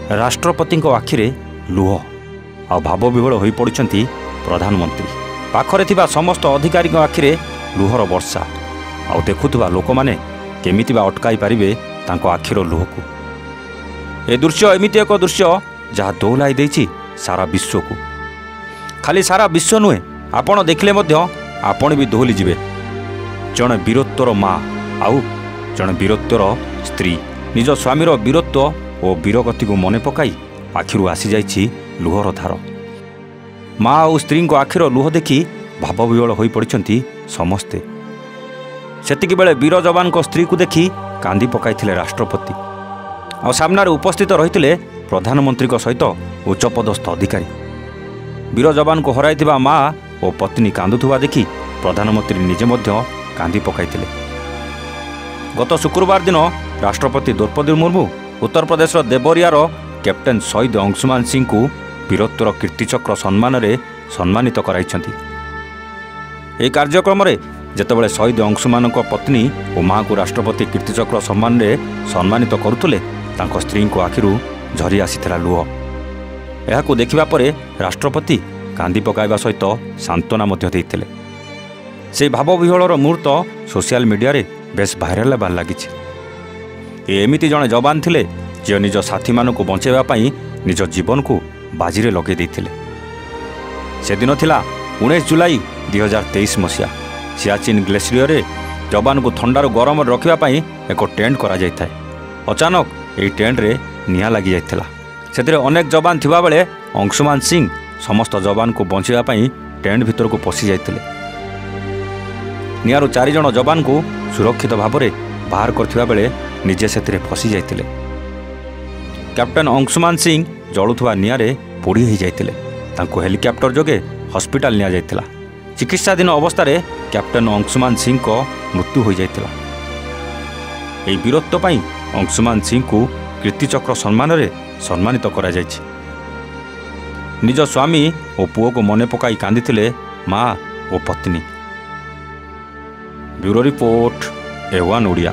राष्ट्रपति आखिरे लुह आ भाव विह्वल हो पड़ुछंती प्रधानमंत्री। पाखरे थिबा समस्त अधिकारी आखिरे लुहर वर्षा आ देखुवा लोक मैंने केमिति बा अटकाई पारिबे तांको आखिर लुह को। ए दृश्य एमिति एक दृश्य जहाँ दौलाई देछि सारा विश्व को। खाली सारा विश्व नुहे आपण देखले मध्य आपण भी दोहली जिवे। जड़े वीरत्वर माँ आउ जड़े वीरत्वर स्त्री निज स्वामीर वीरत्व और वीरगति को मन पकाई आखिरु आसी जाइछि लुहर धार। माँ और स्त्री को आखिर लुह देखी भाव विह्वल हो पड़िछंती समस्ते। सेतिकी बेले वीर जवान को स्त्री को देखी कांदी पकाइथिले राष्ट्रपति और सामनारे उपस्थित रहिथिले प्रधानमंत्री सहित उच्चपदस्थ अधिकारी। वीर जवान को हराइथिबा माँ और पत्नी कांदुथुवा देखी प्रधानमंत्री निजे मध्य कांदी पकाइथिले। गत शुक्रवार दिन राष्ट्रपति द्रौपदी मुर्मू उत्तर प्रदेश देवरियार कैप्टेन शहीद अंशुमान सिंह को वीरत्वर कीर्तिचक्र सम्मान में सम्मानित कराइछंती। यह कार्यक्रम में जेतेबेले शहीद अंशुमान पत्नी और माँ को राष्ट्रपति कीर्तिचक्र सम्मान में सम्मानित करुले तांको स्त्री को आखिरु झरी आसीथिला लुह। यहाकू देखिबा परे राष्ट्रपति कांदी पकाइबा सहित सांत्वना मध्य देइथिले। से भाव विह्वलर मुहूर्त सोशल मीडिया रे बेस भाइराल हेबार लागिछि। एमिति जड़े जवान थिले जे निज साथी मानक बचाइबा पई निज जीवन को बाजी लगे देइथिले। से दिन थिला 19 जुलाई 2023 मसीहा। सियाचिन ग्लेशियर रे जवान को ठंडार गरम रखिबा पई एक टेंट करा जायथाय। अचानक एई टेंट रे निया लागि जायथिला। सेतिरे अनेक जवान थिबा बेले अंशुमान सिंह समस्त जवान को बचाइबा पई टेंट भीतर को पशि जायथिले। नियारू 4 जण जवान को सुरक्षित भाव में बाहर करथिबा बेले निजे सेतिरे फसी जायथिले। कैप्टेन अंशुमान सिंह जळुथुवा नियारे पोड़ी हो जाइतिले। तांको हेलिकॉप्टर जोगे हॉस्पिटल निया जाइतिला। चिकित्साधीन अवस्था कैप्टेन अंशुमान सिंह को मृत्यु हो जाइतिला। एई वीरत्व पई अंशुमान सिंह को कीर्तिचक्र सम्मान में सम्मानित करा जाइछि। निज स्वामी और पुओ को मन पकाई कांदिथिले माँ और पत्नी। Bureau report A1 Odia.